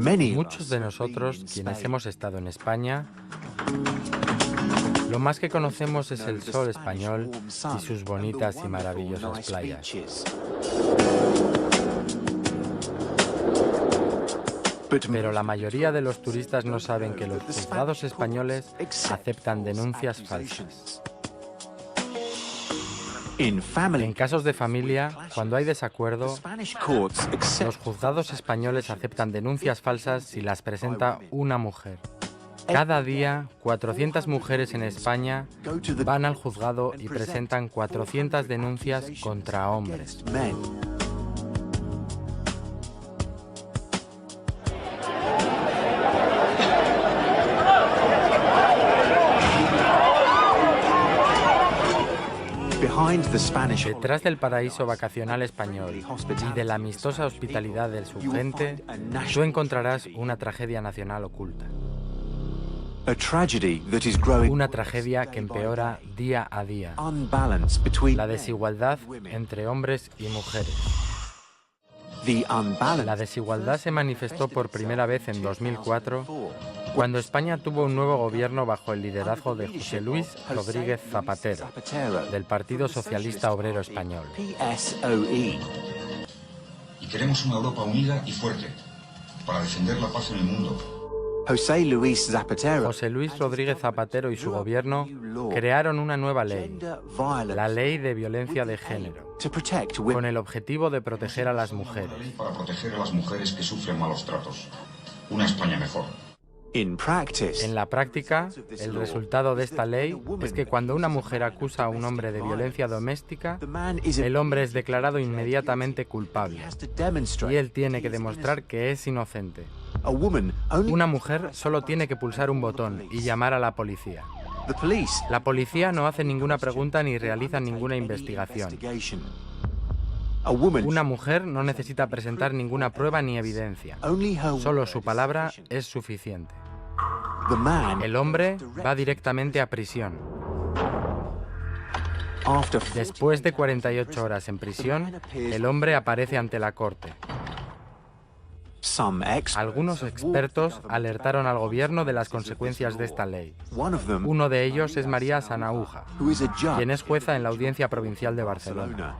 Muchos de nosotros, quienes hemos estado en España, lo más que conocemos es el sol español y sus bonitas y maravillosas playas. Pero la mayoría de los turistas no saben que los juzgados españoles aceptan denuncias falsas. En casos de familia, cuando hay desacuerdo, los juzgados españoles aceptan denuncias falsas si las presenta una mujer. Cada día, 400 mujeres en España van al juzgado y presentan 400 denuncias contra hombres. Detrás del paraíso vacacional español y de la amistosa hospitalidad de su gente, tú encontrarás una tragedia nacional oculta. Una tragedia que empeora día a día. La desigualdad entre hombres y mujeres. La desigualdad se manifestó por primera vez en 2004, cuando España tuvo un nuevo gobierno bajo el liderazgo de José Luis Rodríguez Zapatero, del Partido Socialista Obrero Español. Y queremos una Europa unida y fuerte, para defender la paz en el mundo. José Luis Rodríguez Zapatero y su gobierno crearon una nueva ley, la Ley de Violencia de Género, con el objetivo de proteger a las mujeres. Para proteger a las mujeres que sufren malos tratos. Una España mejor. En la práctica, el resultado de esta ley es que cuando una mujer acusa a un hombre de violencia doméstica, el hombre es declarado inmediatamente culpable y él tiene que demostrar que es inocente. Una mujer solo tiene que pulsar un botón y llamar a la policía. La policía no hace ninguna pregunta ni realiza ninguna investigación. Una mujer no necesita presentar ninguna prueba ni evidencia. Solo su palabra es suficiente. El hombre va directamente a prisión. Después de 48 horas en prisión, el hombre aparece ante la corte. Algunos expertos alertaron al gobierno de las consecuencias de esta ley. Uno de ellos es María Sanahúja, quien es jueza en la Audiencia Provincial de Barcelona.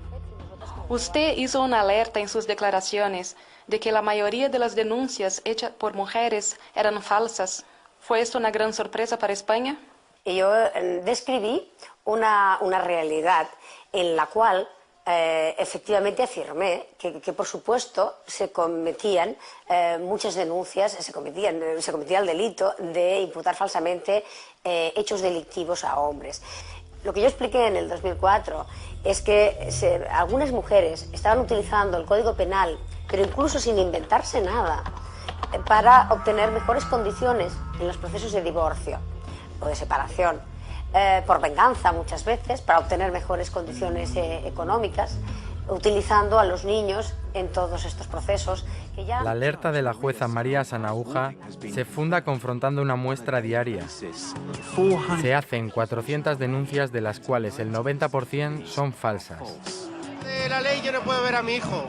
Usted hizo una alerta en sus declaraciones de que la mayoría de las denuncias hechas por mujeres eran falsas. ¿Fue esto una gran sorpresa para España? Yo describí una realidad en la cual efectivamente afirmé que por supuesto se cometían muchas denuncias, se cometía el delito de imputar falsamente hechos delictivos a hombres. Lo que yo expliqué en el 2004 es que algunas mujeres estaban utilizando el Código Penal, pero incluso sin inventarse nada, para obtener mejores condiciones en los procesos de divorcio o de separación, por venganza muchas veces, para obtener mejores condiciones económicas, utilizando a los niños en todos estos procesos. La alerta de la jueza María Sanahúja se funda confrontando una muestra diaria. Se hacen 400 denuncias, de las cuales el 90% son falsas. De la ley yo no puedo ver a mi hijo.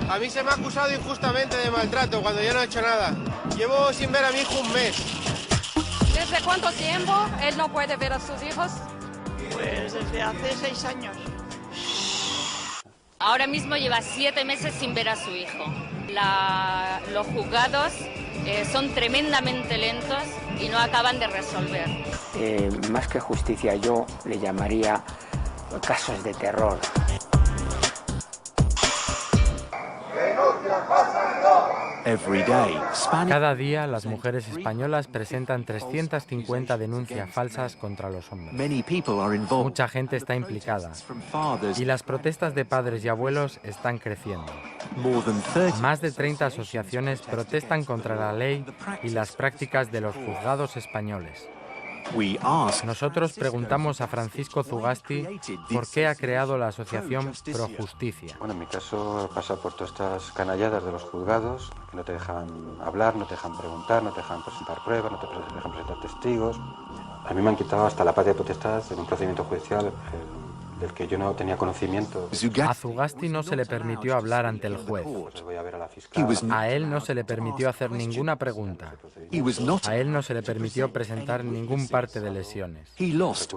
A mí se me ha acusado injustamente de maltrato cuando yo no he hecho nada. Llevo sin ver a mi hijo un mes. ¿Desde cuánto tiempo él no puede ver a sus hijos? Pues desde hace 6 años. Ahora mismo lleva 7 meses sin ver a su hijo. Los juzgados son tremendamente lentos y no acaban de resolver. Más que justicia, yo le llamaría casos de terror. Cada día las mujeres españolas presentan 350 denuncias falsas contra los hombres. Mucha gente está implicada y las protestas de padres y abuelos están creciendo. Más de 30 asociaciones protestan contra la ley y las prácticas de los juzgados españoles. Nosotros preguntamos a Francisco Zugasti por qué ha creado la asociación Pro Justicia. Bueno, en mi caso pasa por todas estas canalladas de los juzgados, que no te dejan hablar, no te dejan preguntar, no te dejan presentar pruebas, no te dejan presentar testigos. A mí me han quitado hasta la patria potestad en un procedimiento judicial del que yo no tenía conocimiento. A Zugasti no se le permitió hablar ante el juez. Voy a ver a la fiscal. A él no se le permitió hacer ninguna pregunta. A él no se le permitió presentar ningún parte de lesiones.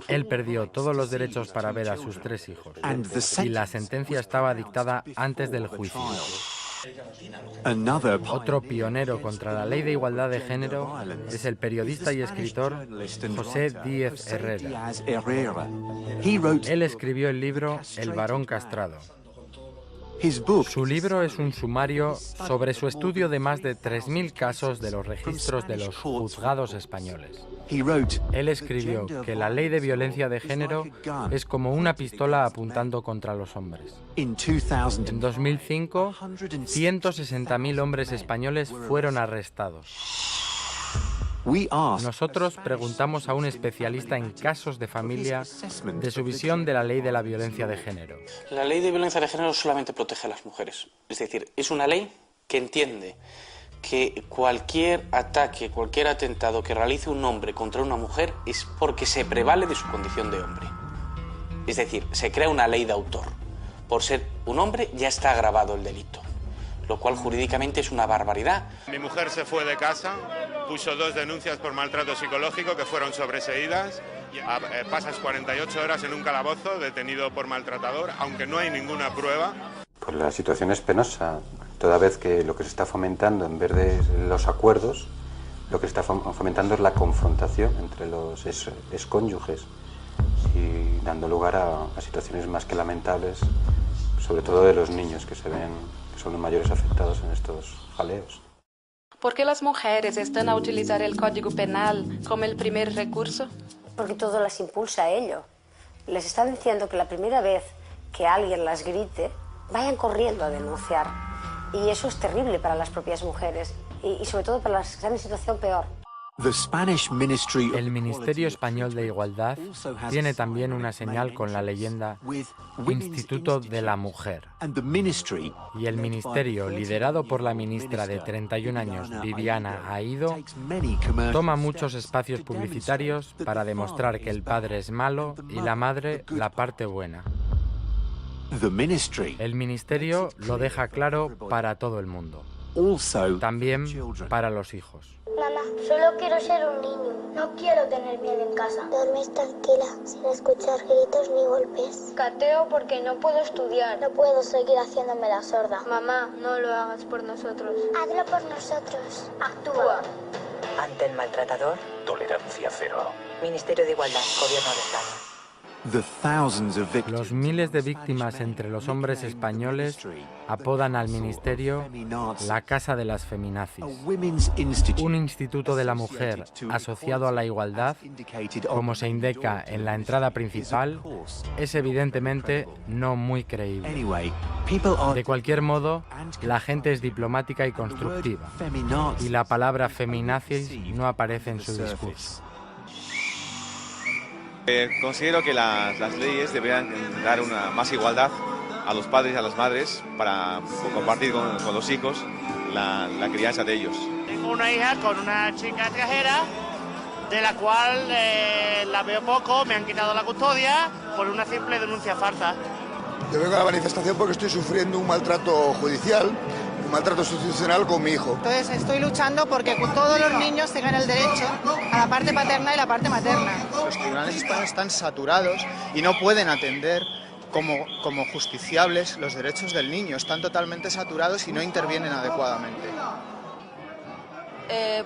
Él perdió todos los derechos para ver a sus 3 hijos. Y la sentencia estaba dictada antes del juicio. Otro pionero contra la ley de igualdad de género es el periodista y escritor José Díez Herrera. Él escribió el libro El varón castrado. Su libro es un sumario sobre su estudio de más de 3.000 casos de los registros de los juzgados españoles. Él escribió que la ley de violencia de género es como una pistola apuntando contra los hombres. En 2005, 160.000 hombres españoles fueron arrestados. Nosotros preguntamos a un especialista en casos de familia de su visión de la ley de la violencia de género. La ley de violencia de género solamente protege a las mujeres. Es decir, es una ley que entiende que cualquier ataque, cualquier atentado que realice un hombre contra una mujer es porque se prevale de su condición de hombre. Es decir, se crea una ley de autor. Por ser un hombre ya está agravado el delito, lo cual jurídicamente es una barbaridad. Mi mujer se fue de casa, puso 2 denuncias por maltrato psicológico que fueron sobreseídas. Pasas 48 horas en un calabozo detenido por maltratador, aunque no hay ninguna prueba. Pues la situación es penosa, toda vez que lo que se está fomentando en vez de los acuerdos, lo que se está fomentando es la confrontación entre los excónyuges y dando lugar a situaciones más que lamentables, sobre todo de los niños que se ven que son los mayores afectados en estos jaleos. ¿Por qué las mujeres están a utilizar el Código Penal como el primer recurso? Porque todo las impulsa a ello. Les están diciendo que la primera vez que alguien las grite, vayan corriendo a denunciar. Y eso es terrible para las propias mujeres y sobre todo para las que están en situación peor. El Ministerio Español de Igualdad tiene también una señal con la leyenda Instituto de la Mujer. Y el Ministerio, liderado por la ministra de 31 años, Viviana Aído, toma muchos espacios publicitarios para demostrar que el padre es malo y la madre la parte buena. El Ministerio lo deja claro para todo el mundo, también para los hijos. Mamá, solo quiero ser un niño. No quiero tener miedo en casa. Dormir tranquila, sin escuchar gritos ni golpes. Cateo porque no puedo estudiar. No puedo seguir haciéndome la sorda. Mamá, no lo hagas por nosotros. Hazlo por nosotros. Actúa. Ante el maltratador, tolerancia cero. Ministerio de Igualdad, Gobierno de España. Los miles de víctimas entre los hombres españoles apodan al ministerio la Casa de las Feminazis, un instituto de la mujer asociado a la igualdad, como se indica en la entrada principal, es evidentemente no muy creíble. De cualquier modo, la gente es diplomática y constructiva, y la palabra feminazis no aparece en su discurso. Considero que las leyes deberían dar más igualdad a los padres y a las madres para compartir con los hijos la crianza de ellos. Tengo una hija con una chica extranjera de la cual la veo poco, me han quitado la custodia por una simple denuncia falsa. Yo vengo a la manifestación porque estoy sufriendo un maltrato judicial, un maltrato institucional con mi hijo. Entonces estoy luchando porque todos los niños tengan el derecho a la parte paterna y la parte materna. Los tribunales españoles están saturados y no pueden atender como justiciables los derechos del niño. Están totalmente saturados y no intervienen adecuadamente.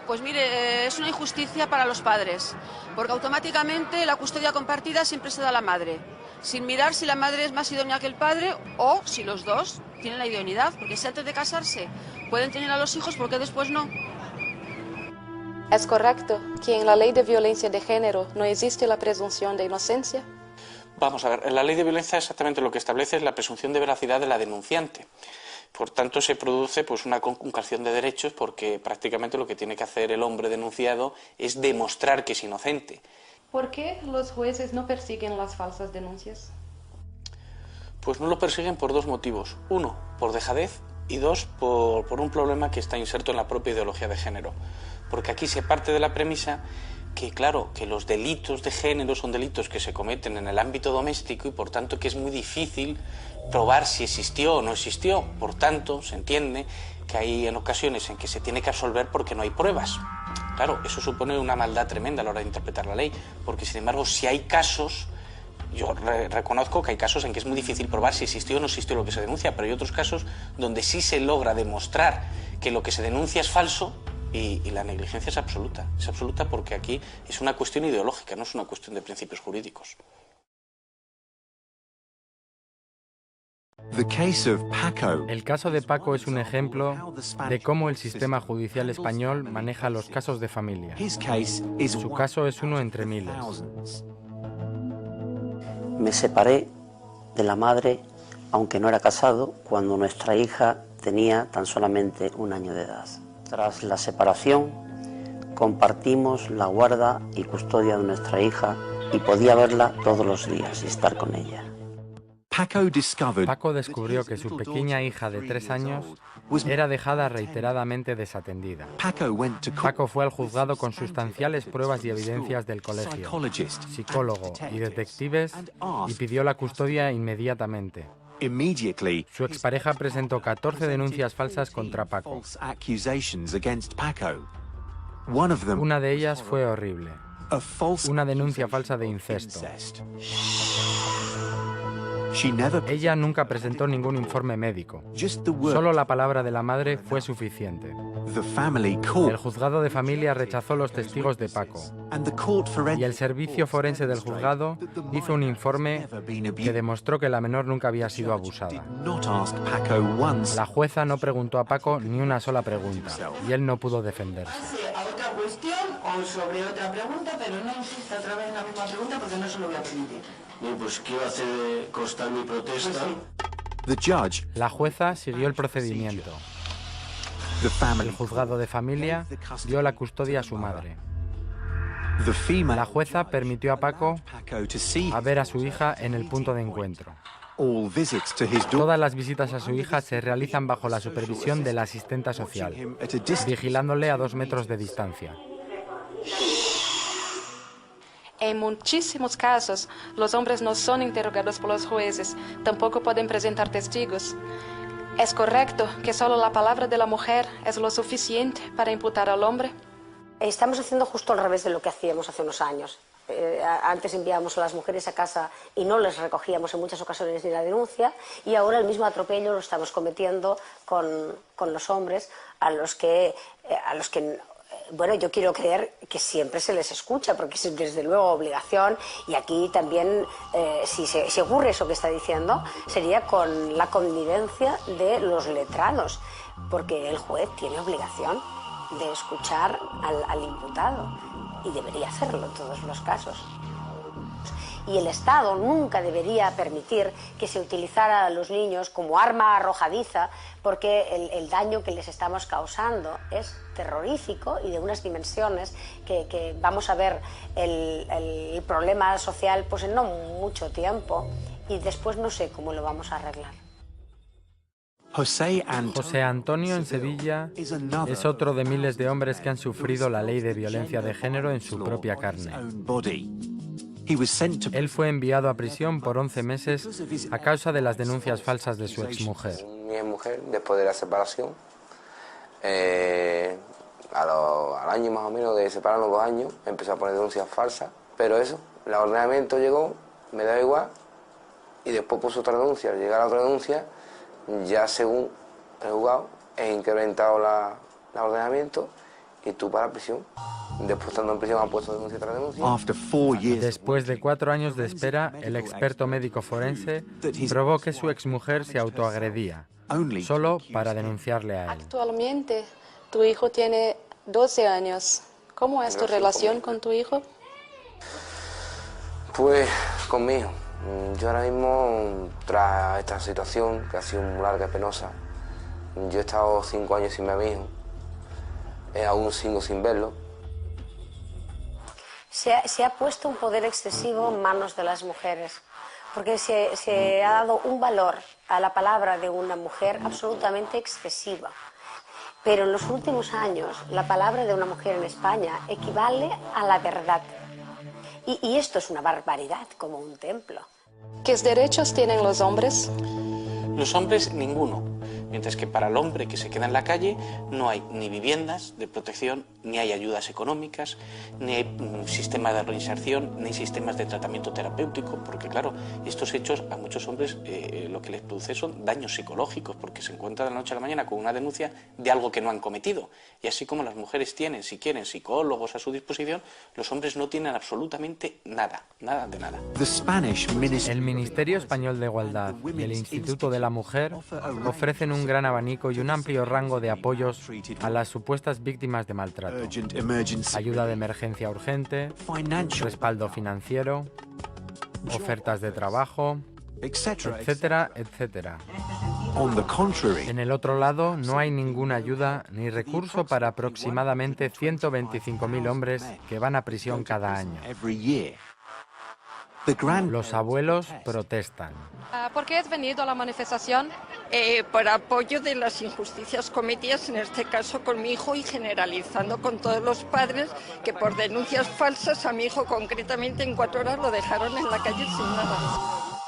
Pues mire, es una injusticia para los padres, porque automáticamente la custodia compartida siempre se da a la madre, sin mirar si la madre es más idónea que el padre o si los dos tienen la idoneidad, porque si antes de casarse pueden tener a los hijos, ¿por qué después no? ¿Es correcto que en la ley de violencia de género no existe la presunción de inocencia? Vamos a ver, la ley de violencia exactamente lo que establece es la presunción de veracidad de la denunciante. Por tanto, se produce pues una conculcación de derechos porque prácticamente lo que tiene que hacer el hombre denunciado es demostrar que es inocente. ¿Por qué los jueces no persiguen las falsas denuncias? Pues no lo persiguen por 2 motivos. 1, por dejadez y 2, por un problema que está inserto en la propia ideología de género. porque aquí se parte de la premisa que, claro, que los delitos de género son delitos que se cometen en el ámbito doméstico y por tanto que es muy difícil probar si existió o no existió. Por tanto, se entiende que hay en ocasiones en que se tiene que absolver porque no hay pruebas. Claro, eso supone una maldad tremenda a la hora de interpretar la ley, porque sin embargo, si hay casos, yo reconozco que hay casos en que es muy difícil probar si existió o no existió lo que se denuncia, pero hay otros casos donde sí se logra demostrar que lo que se denuncia es falso y la negligencia es absoluta. Es absoluta porque aquí es una cuestión ideológica, no es una cuestión de principios jurídicos. El caso de Paco es un ejemplo de cómo el sistema judicial español maneja los casos de familia. Su caso es uno entre miles. Me separé de la madre, aunque no era casado, cuando nuestra hija tenía tan solamente 1 año de edad. Tras la separación, compartimos la guarda y custodia de nuestra hija y podía verla todos los días y estar con ella. Paco descubrió que su pequeña hija de 3 años era dejada reiteradamente desatendida. Paco fue al juzgado con sustanciales pruebas y evidencias del colegio, psicólogo y detectives y pidió la custodia inmediatamente. Su expareja presentó 14 denuncias falsas contra Paco. Una de ellas fue horrible. Una denuncia falsa de incesto. Ella nunca presentó ningún informe médico. Solo la palabra de la madre fue suficiente. El juzgado de familia rechazó los testigos de Paco y el servicio forense del juzgado hizo un informe que demostró que la menor nunca había sido abusada. La jueza no preguntó a Paco ni una sola pregunta y él no pudo defenderse. Otra cuestión o sobre otra pregunta, pero no insista otra vez en la misma pregunta porque no se lo voy a permitir. Bien, pues quiero hacer constar mi protesta. La jueza siguió el procedimiento. El juzgado de familia dio la custodia a su madre. La jueza permitió a Paco a ver a su hija en el punto de encuentro. Todas las visitas a su hija se realizan bajo la supervisión de la asistenta social, vigilándole a 2 metros de distancia. En muchísimos casos, los hombres no son interrogados por los jueces, tampoco pueden presentar testigos. ¿Es correcto que solo la palabra de la mujer es lo suficiente para imputar al hombre? Estamos haciendo justo al revés de lo que hacíamos hace unos años. Antes enviábamos a las mujeres a casa y no les recogíamos en muchas ocasiones ni la denuncia, y ahora el mismo atropello lo estamos cometiendo con los hombres a los que bueno, yo quiero creer que siempre se les escucha, porque es desde luego obligación, y aquí también, si ocurre eso que está diciendo, sería con la connivencia de los letrados, porque el juez tiene obligación de escuchar al imputado, y debería hacerlo en todos los casos. Y el Estado nunca debería permitir que se utilizara a los niños como arma arrojadiza, porque el daño que les estamos causando es terrorífico y de unas dimensiones que vamos a ver el problema social pues en no mucho tiempo, y después no sé cómo lo vamos a arreglar. José Antonio en Sevilla es otro de miles de hombres que han sufrido la ley de violencia de género en su propia carne. Él fue enviado a prisión por 11 meses a causa de las denuncias falsas de su exmujer. Mi exmujer, después de la separación, al año más o menos de separarnos 2 años, empezó a poner denuncias falsas, pero eso, el ordenamiento llegó, me da igual, y después puso otra denuncia. Al llegar a otra denuncia, ya según el juzgado, he incrementado el ordenamiento y tú para prisión. Después, estando en prisión, han puesto denuncia tras denuncia. Después de 4 años de espera, el experto médico forense probó que su exmujer se autoagredía, solo para denunciarle a él. Actualmente, tu hijo tiene 12 años. ¿Cómo es tu relación con tu hijo? Pues, conmigo. Yo ahora mismo, tras esta situación, que ha sido muy larga y penosa, yo he estado 5 años sin ver a mi hijo. Aún sigo sin verlo. Se ha puesto un poder excesivo en manos de las mujeres, porque se ha dado un valor a la palabra de una mujer absolutamente excesiva. Pero en los últimos años la palabra de una mujer en España equivale a la verdad. Y esto es una barbaridad, como un templo. ¿Qué derechos tienen los hombres? Los hombres ninguno, mientras que para el hombre que se queda en la calle no hay ni viviendas de protección, ni hay ayudas económicas, ni hay sistemas de reinserción, ni sistemas de tratamiento terapéutico, porque claro, estos hechos a muchos hombres lo que les produce son daños psicológicos, porque se encuentran de la noche a la mañana con una denuncia de algo que no han cometido. Y así como las mujeres tienen, si quieren, psicólogos a su disposición, los hombres no tienen absolutamente nada, nada de nada. El Ministerio Español de Igualdad y el Instituto de la Mujer ofrecen un gran abanico y un amplio rango de apoyos a las supuestas víctimas de maltrato. Ayuda de emergencia urgente, respaldo financiero, ofertas de trabajo, etcétera, etcétera. En el otro lado, no hay ninguna ayuda ni recurso para aproximadamente 125.000 hombres que van a prisión cada año. Los abuelos protestan. ¿Por qué has venido a la manifestación? Por apoyo de las injusticias cometidas, en este caso con mi hijo, y generalizando con todos los padres que por denuncias falsas a mi hijo concretamente en 4 horas lo dejaron en la calle sin nada.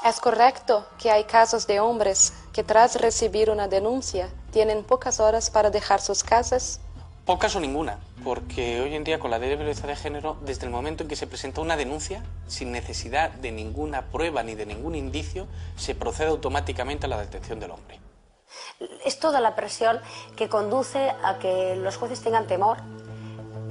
¿Es correcto que hay casos de hombres que tras recibir una denuncia tienen pocas horas para dejar sus casas? Pocas o ninguna, porque hoy en día con la ley de violencia de género, desde el momento en que se presenta una denuncia, sin necesidad de ninguna prueba ni de ningún indicio, se procede automáticamente a la detención del hombre. Es toda la presión que conduce a que los jueces tengan temor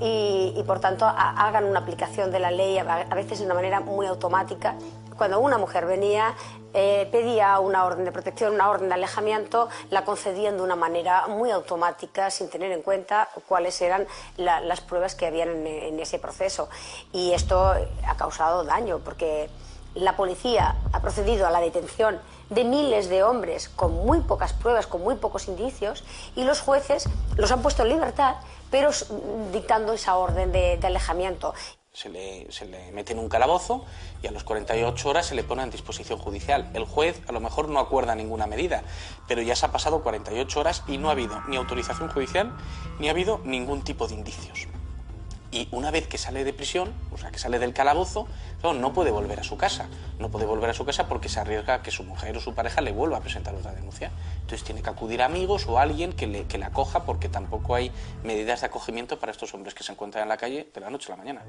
y por tanto hagan una aplicación de la ley a veces de una manera muy automática. Cuando una mujer venía, pedía una orden de protección, una orden de alejamiento, la concedían de una manera muy automática, sin tener en cuenta cuáles eran las pruebas que habían en ese proceso. Y esto ha causado daño, porque la policía ha procedido a la detención de miles de hombres con muy pocas pruebas, con muy pocos indicios, y los jueces los han puesto en libertad, pero dictando esa orden de alejamiento. Se le mete en un calabozo y a las 48 horas se le pone en disposición judicial. El juez a lo mejor no acuerda ninguna medida, pero ya se ha pasado 48 horas y no ha habido ni autorización judicial ni ha habido ningún tipo de indicios. Y una vez que sale de prisión, o sea, que sale del calabozo, no puede volver a su casa. No puede volver a su casa porque se arriesga a que su mujer o su pareja le vuelva a presentar otra denuncia. Entonces tiene que acudir a amigos o a alguien que la acoja, porque tampoco hay medidas de acogimiento para estos hombres que se encuentran en la calle de la noche a la mañana.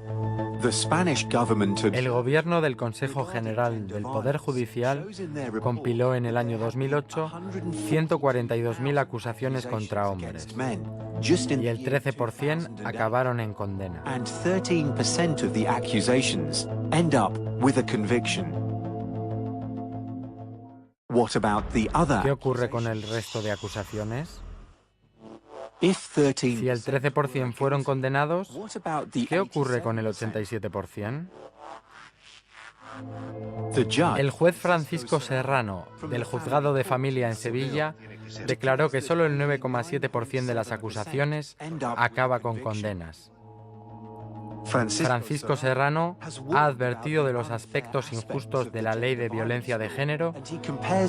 El gobierno del Consejo General del Poder Judicial compiló en el año 2008 142.000 acusaciones contra hombres y el 13% acabaron en condena. ¿Qué ocurre con el resto de acusaciones? Si el 13% fueron condenados, ¿qué ocurre con el 87%? El juez Francisco Serrano, del Juzgado de Familia en Sevilla, declaró que solo el 9,7% de las acusaciones acaba con condenas. Francisco Serrano ha advertido de los aspectos injustos de la ley de violencia de género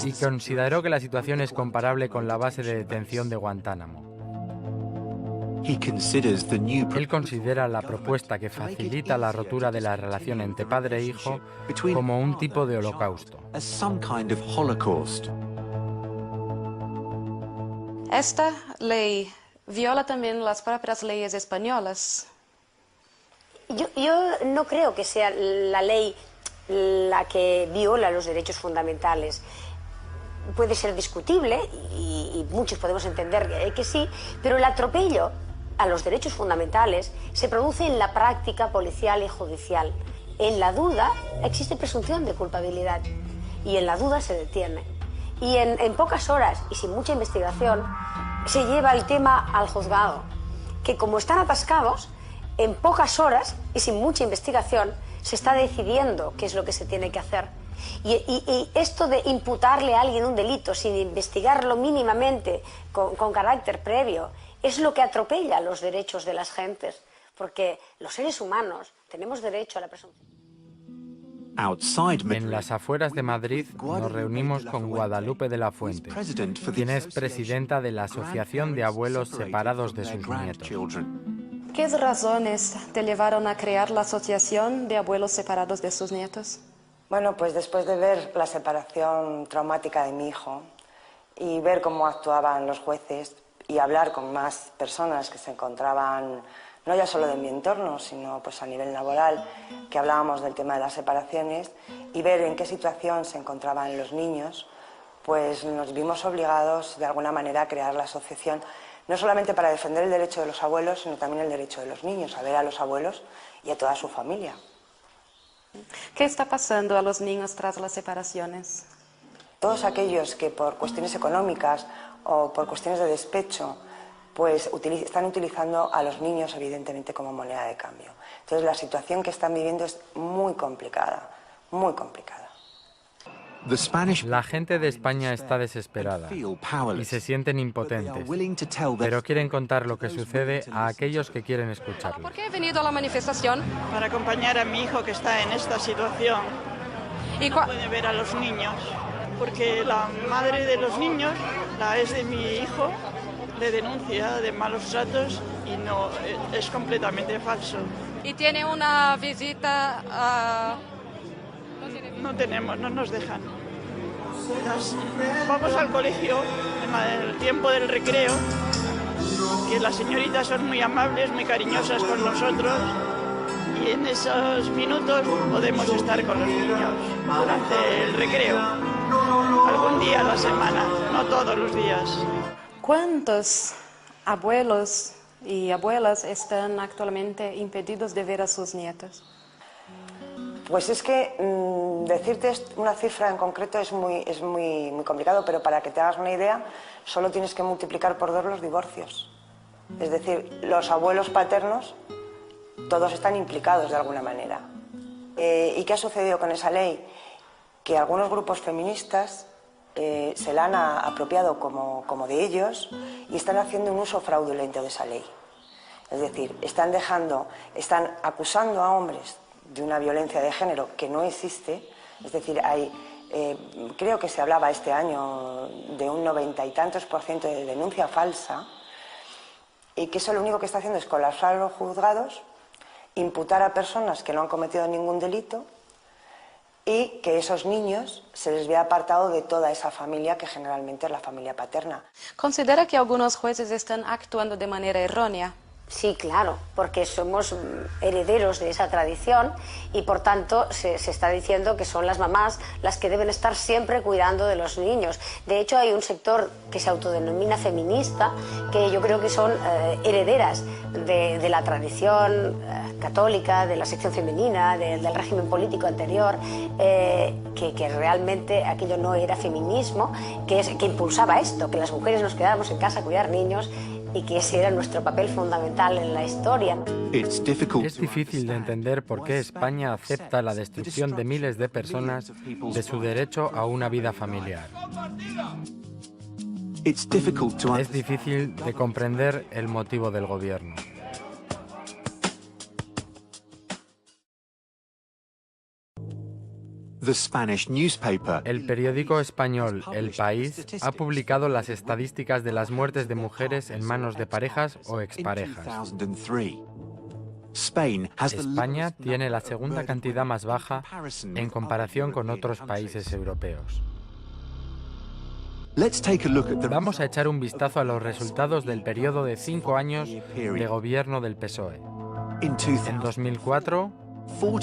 y consideró que la situación es comparable con la base de detención de Guantánamo. Él considera la propuesta que facilita la rotura de la relación entre padre e hijo como un tipo de holocausto. Esta ley viola también las propias leyes españolas. Yo no creo que sea la ley la que viola los derechos fundamentales. Puede ser discutible y muchos podemos entender que sí, pero el atropello a los derechos fundamentales se produce en la práctica policial y judicial. En la duda existe presunción de culpabilidad y en la duda se detiene. Y en pocas horas y sin mucha investigación se lleva el tema al juzgado, que como están atascados, en pocas horas y sin mucha investigación se está decidiendo qué es lo que se tiene que hacer. Y esto de imputarle a alguien un delito sin investigarlo mínimamente, con carácter previo, es lo que atropella los derechos de las gentes, porque los seres humanos tenemos derecho a la presunción. En las afueras de Madrid nos reunimos con Guadalupe de la Fuente, quien es presidenta de la Asociación de Abuelos Separados de sus Nietos. ¿Qué razones te llevaron a crear la Asociación de Abuelos Separados de sus Nietos? Bueno, pues después de ver la separación traumática de mi hijo y ver cómo actuaban los jueces y hablar con más personas que se encontraban, no ya solo de mi entorno, sino pues a nivel laboral, que hablábamos del tema de las separaciones, y ver en qué situación se encontraban los niños, pues nos vimos obligados de alguna manera a crear la asociación, no solamente para defender el derecho de los abuelos, sino también el derecho de los niños, a ver a los abuelos y a toda su familia. ¿Qué está pasando a los niños tras las separaciones? Todos aquellos que por cuestiones económicas o por cuestiones de despecho pues están utilizando a los niños evidentemente como moneda de cambio. Entonces la situación que están viviendo es muy complicada, muy complicada. La gente de España está desesperada y se sienten impotentes, pero quieren contar lo que sucede a aquellos que quieren escucharlo. ¿Por qué he venido a la manifestación? Para acompañar a mi hijo que está en esta situación. ¿Y no puede ver a los niños, porque la madre de los niños, la ex de mi hijo, le denuncia de malos tratos y no, es completamente falso. ¿Y tiene una visita a...? No tenemos, no nos dejan. Vamos al colegio en el tiempo del recreo, que las señoritas son muy amables, muy cariñosas con nosotros, y en esos minutos podemos estar con los niños durante el recreo, algún día a la semana, no todos los días. ¿Cuántos abuelos y abuelas están actualmente impedidos de ver a sus nietos? Pues es que decirte una cifra en concreto es muy complicado, pero para que te hagas una idea, solo tienes que multiplicar por 2 los divorcios. Es decir, los abuelos paternos, todos están implicados de alguna manera. ¿Y qué ha sucedido con esa ley? Que algunos grupos feministas se la han apropiado como de ellos y están haciendo un uso fraudulento de esa ley. Es decir, están acusando a hombres de una violencia de género que no existe. Es decir, creo que se hablaba este año de un 90 y tantos % de denuncia falsa, y que eso lo único que está haciendo es colapsar los juzgados, imputar a personas que no han cometido ningún delito, y que esos niños se les vea apartado de toda esa familia que generalmente es la familia paterna. ¿Considera que algunos jueces están actuando de manera errónea? Sí, claro, porque somos herederos de esa tradición y por tanto se está diciendo que son las mamás las que deben estar siempre cuidando de los niños. De hecho, hay un sector que se autodenomina feminista, que yo creo que son herederas de la tradición católica, de la sección femenina, del régimen político anterior, que realmente aquello no era feminismo, que impulsaba esto, que las mujeres nos quedáramos en casa a cuidar niños, y que ese era nuestro papel fundamental en la historia. Es difícil de entender por qué España acepta la destrucción de miles de personas de su derecho a una vida familiar. Es difícil de comprender el motivo del gobierno. El periódico español El País ha publicado las estadísticas de las muertes de mujeres en manos de parejas o exparejas. España tiene la segunda cantidad más baja en comparación con otros países europeos. Vamos a echar un vistazo a los resultados del periodo de 5 años de gobierno del PSOE. En 2004,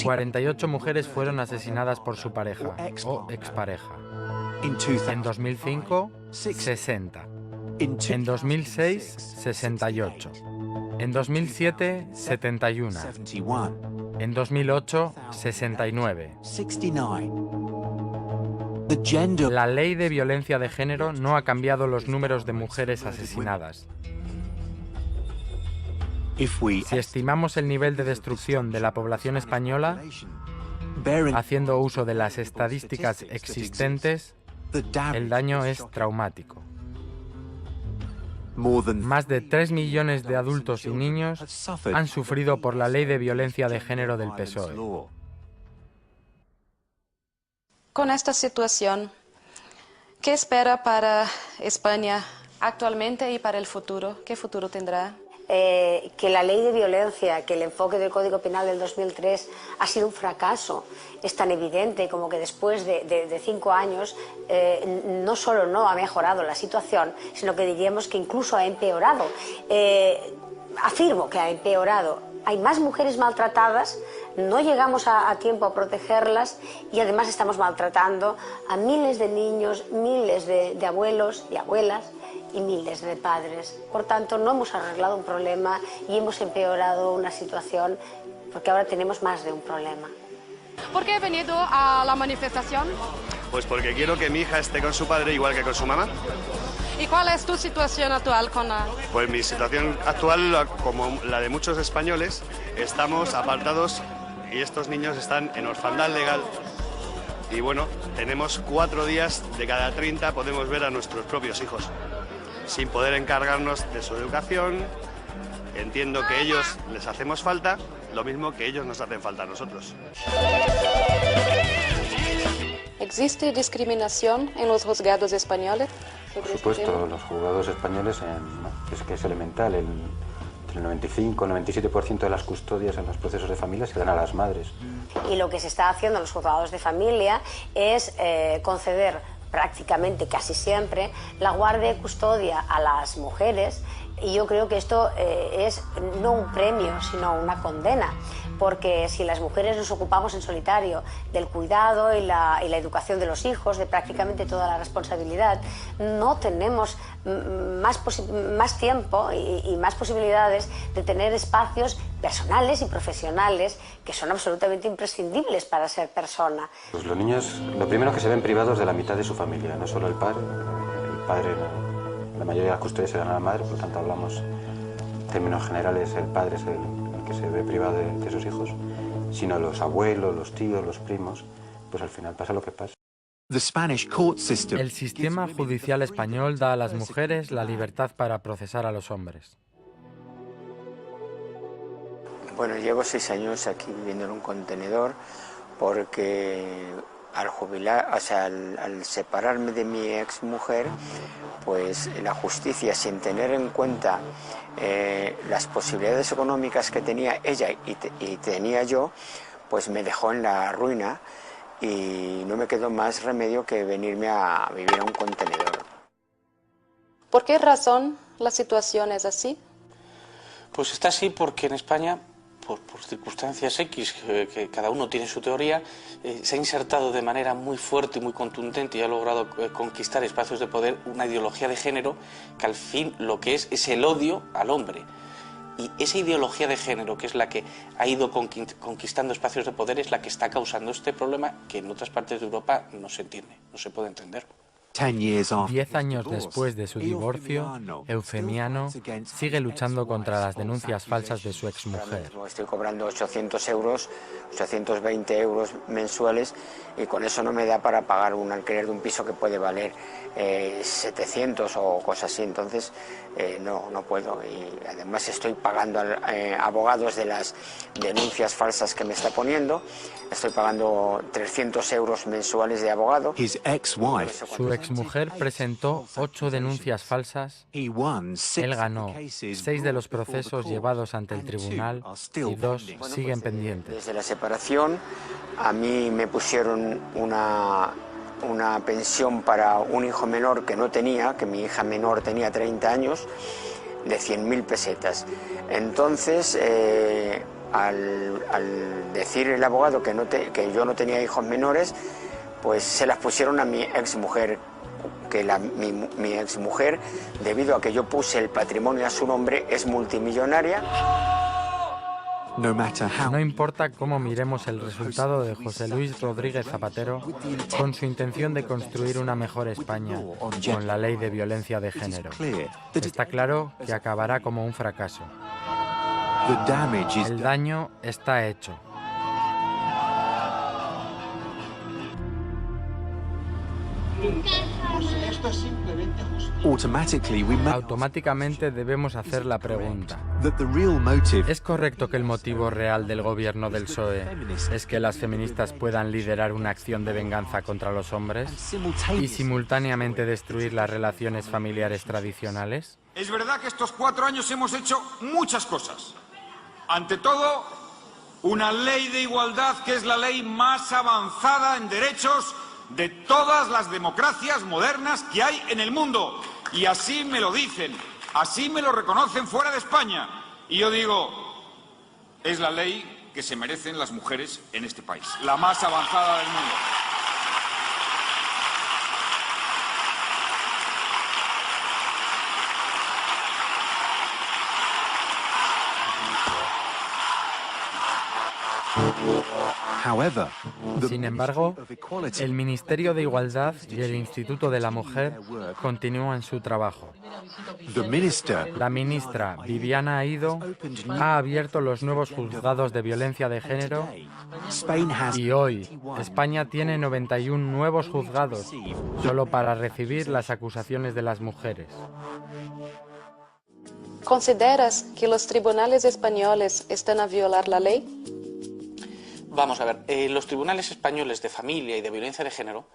48 mujeres fueron asesinadas por su pareja o expareja. En 2005, 60. En 2006, 68. En 2007, 71. En 2008, 69. La ley de violencia de género no ha cambiado los números de mujeres asesinadas. Si estimamos el nivel de destrucción de la población española, haciendo uso de las estadísticas existentes, el daño es traumático. Más de 3 millones de adultos y niños han sufrido por la ley de violencia de género del PSOE. Con esta situación, ¿qué espera para España actualmente y para el futuro? ¿Qué futuro tendrá? Que la ley de violencia, que el enfoque del Código Penal del 2003 ha sido un fracaso. Es tan evidente como que después de 5 años no solo no ha mejorado la situación, sino que diríamos que incluso ha empeorado. Afirmo que ha empeorado. Hay más mujeres maltratadas, no llegamos a tiempo a protegerlas y además estamos maltratando a miles de niños, miles de abuelos y abuelas y miles de padres. Por tanto, no hemos arreglado un problema y hemos empeorado una situación porque ahora tenemos más de un problema. ¿Por qué he venido a la manifestación? Pues porque quiero que mi hija esté con su padre igual que con su mamá. ¿Y cuál es tu situación actual con la...? Pues mi situación actual, como la de muchos españoles, estamos apartados y estos niños están en orfandad legal. Y bueno, tenemos 4 días de cada 30 podemos ver a nuestros propios hijos, sin poder encargarnos de su educación. Entiendo que ellos les hacemos falta, lo mismo que ellos nos hacen falta a nosotros. ¿Existe discriminación en los juzgados españoles? Por supuesto, los juzgados españoles, es que es elemental, entre el 95 y el 97% de las custodias en los procesos de familia se dan a las madres. Y lo que se está haciendo en los juzgados de familia es conceder prácticamente casi siempre la guardia y custodia a las mujeres, y yo creo que esto es no un premio sino una condena, porque si las mujeres nos ocupamos en solitario del cuidado y la educación de los hijos, de prácticamente toda la responsabilidad, no tenemos más tiempo y más posibilidades de tener espacios personales y profesionales que son absolutamente imprescindibles para ser persona. Pues los niños, lo primero que se ven privados de la mitad de su familia, no solo el padre, la mayoría de las custodias se dan a la madre, por lo tanto hablamos en términos generales, el padre es el que se ve privado de sus hijos, sino los abuelos, los tíos, los primos, pues al final pasa lo que pasa. El sistema judicial español da a las mujeres la libertad para procesar a los hombres. Bueno, llevo 6 años aquí viviendo en un contenedor porque al jubilar, o sea, al separarme de mi ex mujer, pues la justicia, sin tener en cuenta las posibilidades económicas que tenía ella y tenía yo, pues me dejó en la ruina y no me quedó más remedio que venirme a vivir a un contenedor. ¿Por qué razón la situación es así? Pues está así porque en España, por circunstancias X, que cada uno tiene su teoría, se ha insertado de manera muy fuerte y muy contundente y ha logrado conquistar espacios de poder una ideología de género que al fin lo que es el odio al hombre. Y esa ideología de género, que es la que ha ido conquistando espacios de poder, es la que está causando este problema que en otras partes de Europa no se entiende, no se puede entender. 10 años después de su divorcio, Eufemiano sigue luchando contra las denuncias falsas de su exmujer. Estoy cobrando 800 euros, 820 euros mensuales, y con eso no me da para pagar un alquiler de un piso que puede valer 700 o cosas así. Entonces no puedo, y además estoy pagando abogados de las denuncias falsas que me está poniendo. Estoy pagando 300 euros mensuales de abogado. Su exmujer presentó 8 denuncias falsas. Él ganó 6 de los procesos llevados ante el tribunal y 2 siguen pendientes. Desde la separación a mí me pusieron una pensión para un hijo menor que no tenía, que mi hija menor tenía 30 años, de 100.000 pesetas. Entonces, al decir el abogado que yo no tenía hijos menores, pues se las pusieron a mi exmujer, que mi exmujer, debido a que yo puse el patrimonio a su nombre, es multimillonaria. No importa cómo miremos el resultado de José Luis Rodríguez Zapatero, con su intención de construir una mejor España con la ley de violencia de género, está claro que acabará como un fracaso. El daño está hecho. Esto es simplemente justicia. Automáticamente debemos hacer la pregunta: ¿es correcto que el motivo real del gobierno del PSOE es que las feministas puedan liderar una acción de venganza contra los hombres y simultáneamente destruir las relaciones familiares tradicionales? Es verdad que estos 4 años hemos hecho muchas cosas. Ante todo, una ley de igualdad que es la ley más avanzada en derechos de todas las democracias modernas que hay en el mundo. Y así me lo dicen, así me lo reconocen fuera de España. Y yo digo, es la ley que se merecen las mujeres en este país, la más avanzada del mundo. Sin embargo, el Ministerio de Igualdad y el Instituto de la Mujer continúan su trabajo. La ministra Viviana Aido ha abierto los nuevos juzgados de violencia de género y hoy España tiene 91 nuevos juzgados solo para recibir las acusaciones de las mujeres. ¿Consideras que los tribunales españoles están a violar la ley? Vamos a ver, los tribunales españoles de familia y de violencia de género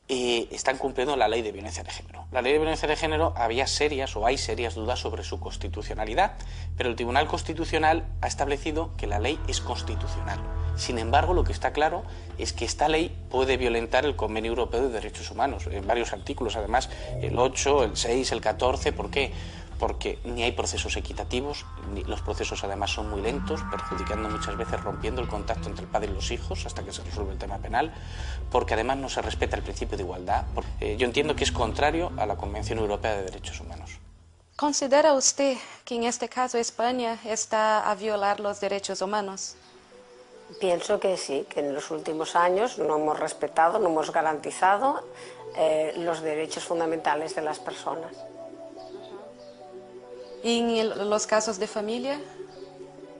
están cumpliendo la ley de violencia de género. La ley de violencia de género hay serias dudas sobre su constitucionalidad, pero el Tribunal Constitucional ha establecido que la ley es constitucional. Sin embargo, lo que está claro es que esta ley puede violentar el Convenio Europeo de Derechos Humanos en varios artículos, además el 8, el 6, el 14, ¿por qué? Porque ni hay procesos equitativos, ni los procesos además son muy lentos, perjudicando muchas veces, rompiendo el contacto entre el padre y los hijos hasta que se resuelve el tema penal, porque además no se respeta el principio de igualdad. Yo entiendo que es contrario a la Convención Europea de Derechos Humanos. ¿Considera usted que en este caso España está a violar los derechos humanos? Pienso que sí, que en los últimos años no hemos respetado, no hemos garantizado los derechos fundamentales de las personas. ¿Y en los casos de familia?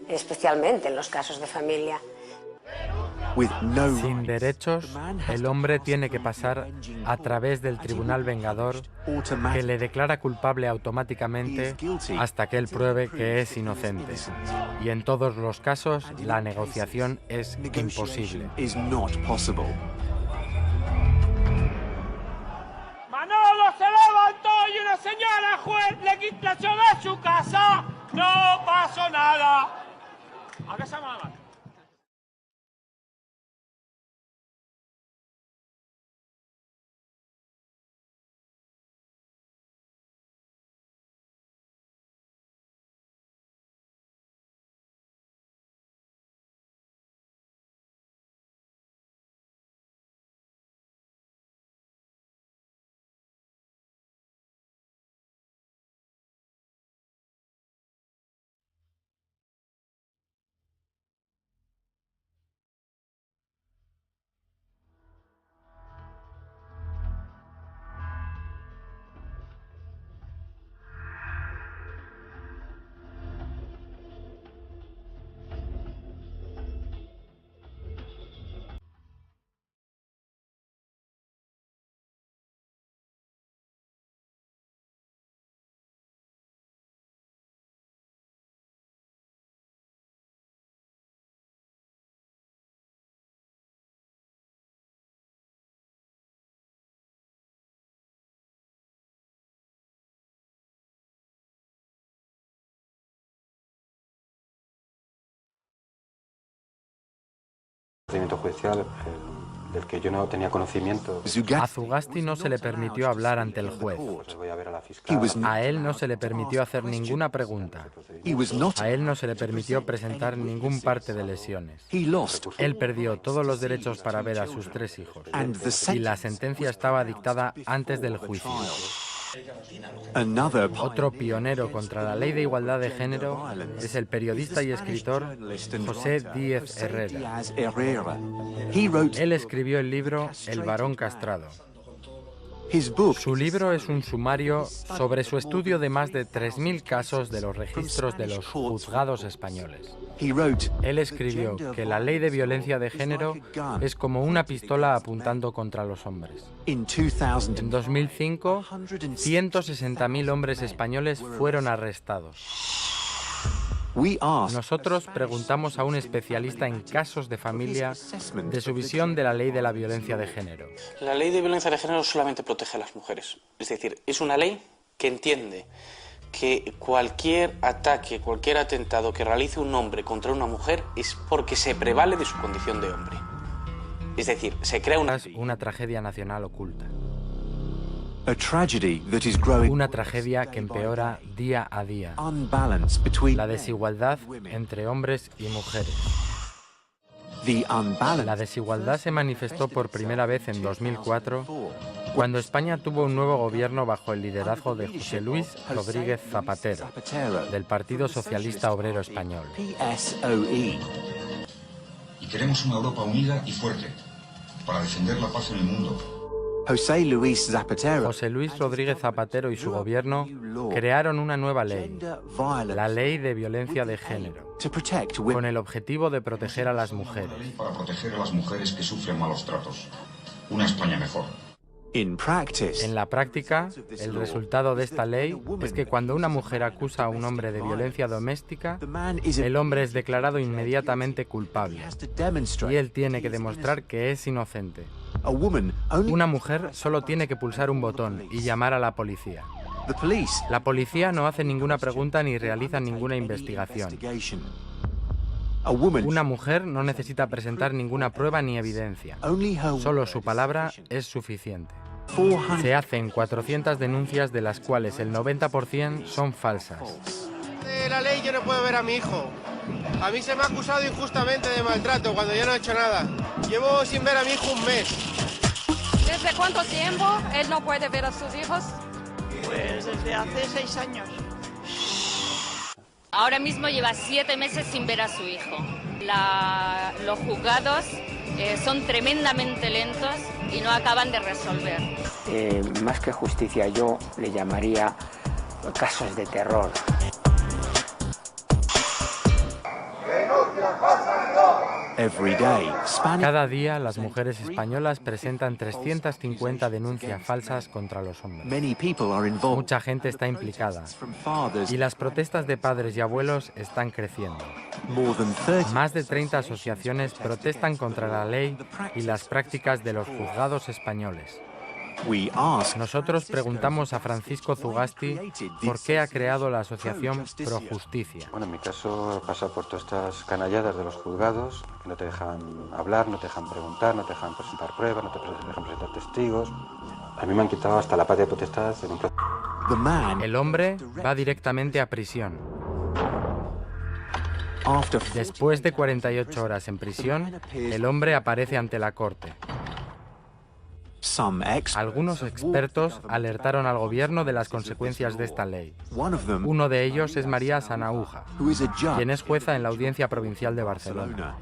Especialmente en los casos de familia. Sin derechos, el hombre tiene que pasar a través del tribunal vengador que le declara culpable automáticamente hasta que él pruebe que es inocente. Y en todos los casos, la negociación es imposible. Manolo se levantó y una señora juez le quitó de su casa. No pasó nada. ¿A qué se llama? Procedimiento judicial del que yo no tenía conocimiento. A Zugasti no se le permitió hablar ante el juez. A él no se le permitió hacer ninguna pregunta. A él no se le permitió presentar ningún parte de lesiones. Él perdió todos los derechos para ver a sus 3 hijos. Y la sentencia estaba dictada antes del juicio. Otro pionero contra la ley de igualdad de género es el periodista y escritor José Díez Herrera. Él escribió el libro El varón castrado. Su libro es un sumario sobre su estudio de más de 3.000 casos de los registros de los juzgados españoles. Él escribió que la ley de violencia de género es como una pistola apuntando contra los hombres. En 2005, 160.000 hombres españoles fueron arrestados. Nosotros preguntamos a un especialista en casos de familia de su visión de la ley de la violencia de género. La ley de violencia de género solamente protege a las mujeres. Es decir, es una ley que entiende que cualquier ataque, cualquier atentado que realice un hombre contra una mujer es porque se prevale de su condición de hombre. Es decir, se crea una tragedia nacional oculta. Una tragedia que empeora día a día. La desigualdad entre hombres y mujeres. La desigualdad se manifestó por primera vez en 2004, cuando España tuvo un nuevo gobierno bajo el liderazgo de José Luis Rodríguez Zapatero, del Partido Socialista Obrero Español. Y queremos una Europa unida y fuerte, para defender la paz en el mundo. José Luis Rodríguez Zapatero y su gobierno crearon una nueva ley, la Ley de Violencia de Género, con el objetivo de proteger a las mujeres. Para proteger a las mujeres que sufren malos tratos. Una España mejor. En la práctica, el resultado de esta ley es que cuando una mujer acusa a un hombre de violencia doméstica, el hombre es declarado inmediatamente culpable y él tiene que demostrar que es inocente. Una mujer solo tiene que pulsar un botón y llamar a la policía. La policía no hace ninguna pregunta ni realiza ninguna investigación. Una mujer no necesita presentar ninguna prueba ni evidencia. Solo su palabra es suficiente. Se hacen 400 denuncias, de las cuales el 90% son falsas. De la ley yo no puedo ver a mi hijo. A mí se me ha acusado injustamente de maltrato cuando yo no he hecho nada. Llevo sin ver a mi hijo un mes. ¿Desde cuánto tiempo él no puede ver a sus hijos? Pues desde hace 6 años. Ahora mismo lleva 7 meses sin ver a su hijo. Los juzgados son tremendamente lentos y no acaban de resolver. Más que justicia, yo le llamaría casos de terror. Cada día las mujeres españolas presentan 350 denuncias falsas contra los hombres. Mucha gente está implicada y las protestas de padres y abuelos están creciendo. Más de 30 asociaciones protestan contra la ley y las prácticas de los juzgados españoles. Nosotros preguntamos a Francisco Zugasti por qué ha creado la asociación Pro Justicia. Bueno, en mi caso pasa por todas estas canalladas de los juzgados, que no te dejan hablar, no te dejan preguntar, no te dejan presentar pruebas, no te dejan presentar testigos. A mí me han quitado hasta la patria potestad en un proceso. El hombre va directamente a prisión. Después de 48 horas en prisión, el hombre aparece ante la corte. Algunos expertos alertaron al gobierno de las consecuencias de esta ley. Uno de ellos es María Sanahúja, quien es jueza en la Audiencia Provincial de Barcelona.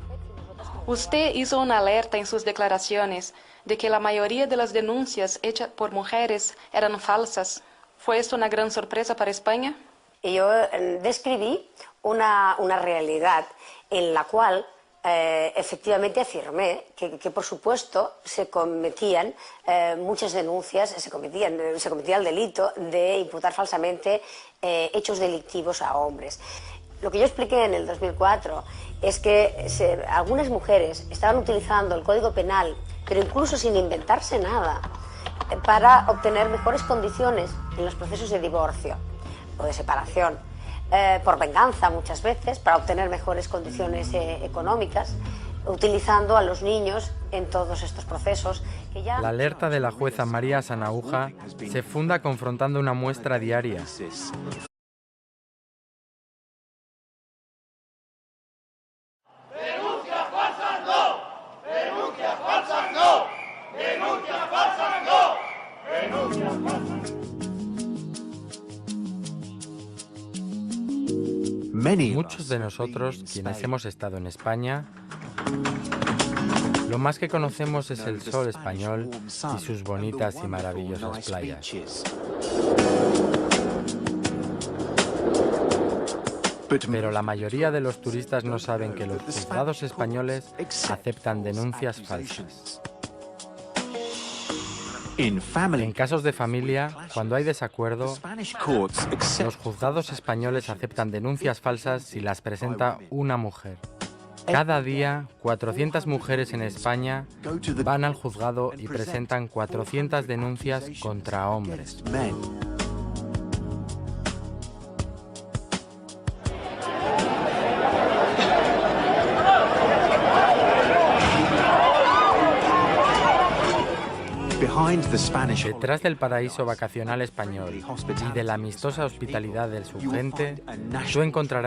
Usted hizo una alerta en sus declaraciones de que la mayoría de las denuncias hechas por mujeres eran falsas. ¿Fue esto una gran sorpresa para España? Yo describí una realidad en la cual efectivamente afirmé que por supuesto se cometían muchas denuncias, se cometía el delito de imputar falsamente hechos delictivos a hombres. Lo que yo expliqué en el 2004 es que algunas mujeres estaban utilizando el Código Penal, pero incluso sin inventarse nada, para obtener mejores condiciones en los procesos de divorcio o de separación. Por venganza muchas veces, para obtener mejores condiciones económicas, utilizando a los niños en todos estos procesos. La alerta de la jueza María Sanahúja se funda confrontando una muestra diaria. ¡Denuncias falsas no! ¡Denuncias falsas no! ¡Denuncias falsas no! ¡Denuncias falsas! Muchos de nosotros, quienes hemos estado en España, Lo más que conocemos es el sol español y sus bonitas y maravillosas playas. Pero la mayoría de los turistas no saben que los juzgados españoles aceptan denuncias falsas. En casos de familia, cuando hay desacuerdo, los juzgados españoles aceptan denuncias falsas si las presenta una mujer. Cada día, 400 mujeres en España van al juzgado y presentan 400 denuncias contra hombres. Detrás del paraíso vacacional español y de la amistosa hospitalidad de su gente, tú encontrarás